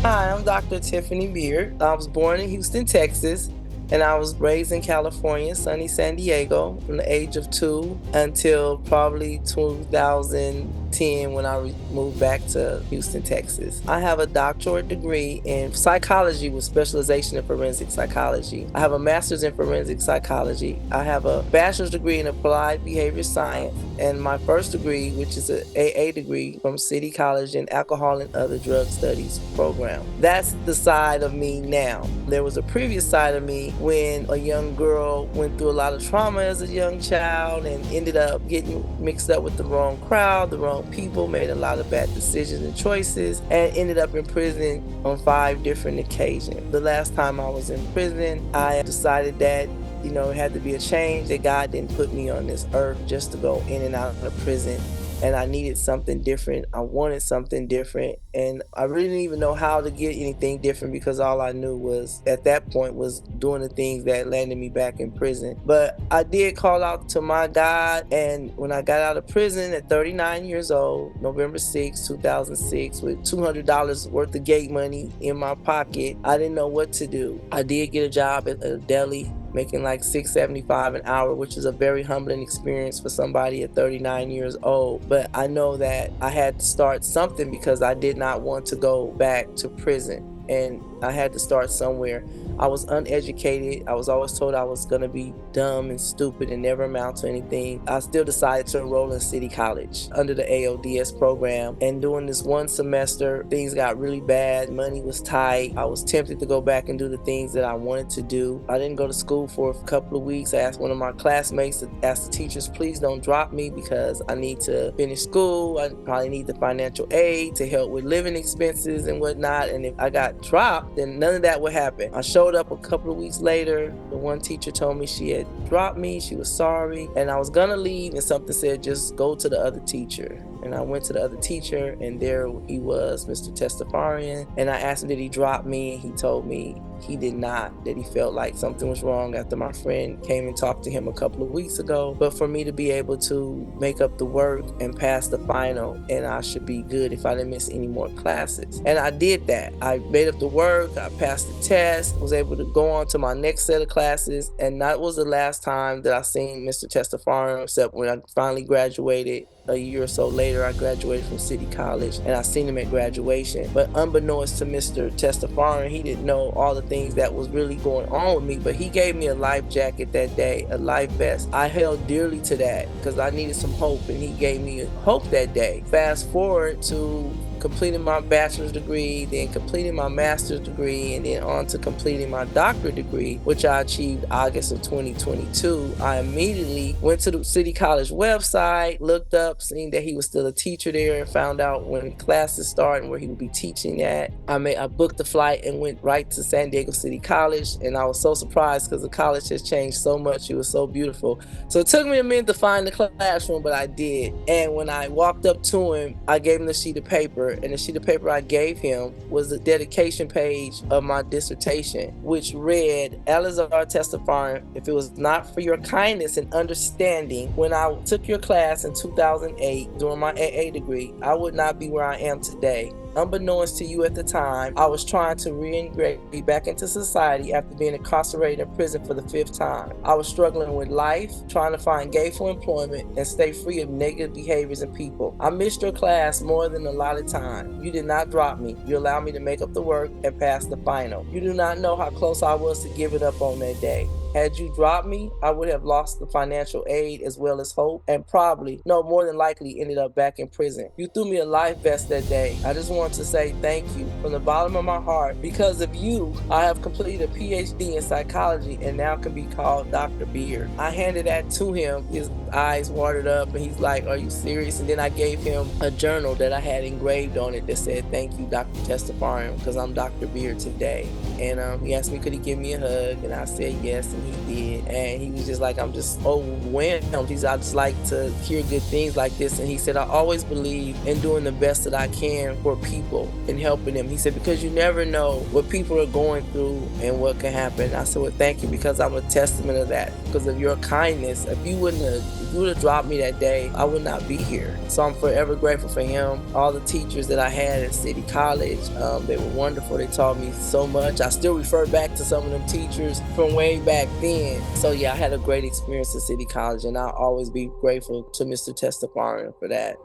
Hi, I'm Dr. Tiffany Beard. I was born in Houston, Texas, and I was raised in California, sunny San Diego, from the age of 2 until probably 2010 when I moved back to Houston, Texas. I have a doctorate degree in psychology with specialization in forensic psychology. I have a master's in forensic psychology. I have a bachelor's degree in applied behavior science, and my first degree, which is an AA degree from City College in alcohol and other drug studies program. That's the side of me now. There was a previous side of me when a young girl went through a lot of trauma as a young child and ended up getting mixed up with the wrong crowd, the wrong people, made a lot of bad decisions and choices, and ended up in prison on 5 different occasions. The last time I was in prison, I decided that it had to be a change, that God didn't put me on this earth just to go in and out of prison. And I needed something different. I wanted something different. And I really didn't even know how to get anything different because all I knew was at that point was doing the things that landed me back in prison. But I did call out to my God. And when I got out of prison at 39 years old, November 6, 2006, with $200 worth of gate money in my pocket, I didn't know what to do. I did get a job at a deli making like $6.75 an hour, which is a very humbling experience for somebody at 39 years old. But I know that I had to start something because I did not want to go back to prison. And I had to start somewhere. I was uneducated. I was always told I was gonna be dumb and stupid and never amount to anything. I still decided to enroll in City College under the AODS program. And during this one semester, things got really bad. Money was tight. I was tempted to go back and do the things that I wanted to do. I didn't go to school for a couple of weeks. I asked one of my classmates to ask the teachers, please don't drop me because I need to finish school. I probably need the financial aid to help with living expenses and whatnot. And if I got dropped, then none of that would happen. I showed up a couple of weeks later. The one teacher told me she had dropped me. She was sorry. And I was gonna leave and something said, just go to the other teacher. And I went to the other teacher and there he was, Mr. Testafarian. And I asked him, did he drop me? And he told me he did not, that he felt like something was wrong after my friend came and talked to him a couple of weeks ago. But for me to be able to make up the work and pass the final, and I should be good if I didn't miss any more classes. And I did that. I made up the work, I passed the test, was able to go on to my next set of classes. And that was the last time that I seen Mr. Testafarian, except when I finally graduated. A year or so later, I graduated from City College and I seen him at graduation. But unbeknownst to Mr. Testafarian, he didn't know all the things that was really going on with me, but he gave me a life jacket that day, a life vest. I held dearly to that because I needed some hope, and he gave me hope that day. Fast forward to completing my bachelor's degree, then completing my master's degree, and then on to completing my doctorate degree, which I achieved August of 2022. I immediately went to the City College website, looked up, seen that he was still a teacher there, and found out when classes start and where he would be teaching at. I booked the flight and went right to San Diego City College, and I was so surprised because the college has changed so much. It was so beautiful. So it took me a minute to find the classroom, but I did. And when I walked up to him, I gave him the sheet of paper, and the sheet of paper I gave him was the dedication page of my dissertation, which read, Elazar Testafarian, if it was not for your kindness and understanding when I took your class in 2008 during my AA degree, I would not be where I am today. Unbeknownst to you at the time, I was trying to reintegrate back into society after being incarcerated in prison for the 5th time. I was struggling with life, trying to find gainful employment, and stay free of negative behaviors and people. I missed your class more than a lot of time. You did not drop me. You allowed me to make up the work and pass the final. You do not know how close I was to giving up on that day. Had you dropped me, I would have lost the financial aid as well as hope, and probably, no, more than likely ended up back in prison. You threw me a life vest that day. I just want to say thank you from the bottom of my heart. Because of you, I have completed a PhD in psychology and now can be called Dr. Beard. I handed that to him. His eyes watered up and he's like, are you serious? And then I gave him a journal that I had engraved on it that said, thank you, Dr. Testafarian, because I'm Dr. Beard today. And he asked me, could he give me a hug? And I said yes, and he did. And he was just like, I'm just overwhelmed. I just like to hear good things like this. And he said, I always believe in doing the best that I can for people and helping them. He said, because you never know what people are going through and what can happen. I said, well, thank you, because I'm a testament of that. Because of your kindness, if you wouldn't have you would have dropped me that day, I would not be here. So I'm forever grateful for him. All the teachers that I had at City College, they were wonderful. They taught me so much. I still refer back to some of them teachers from way back then. So yeah, I had a great experience at City College, and I'll always be grateful to Mr. Testafarian for that.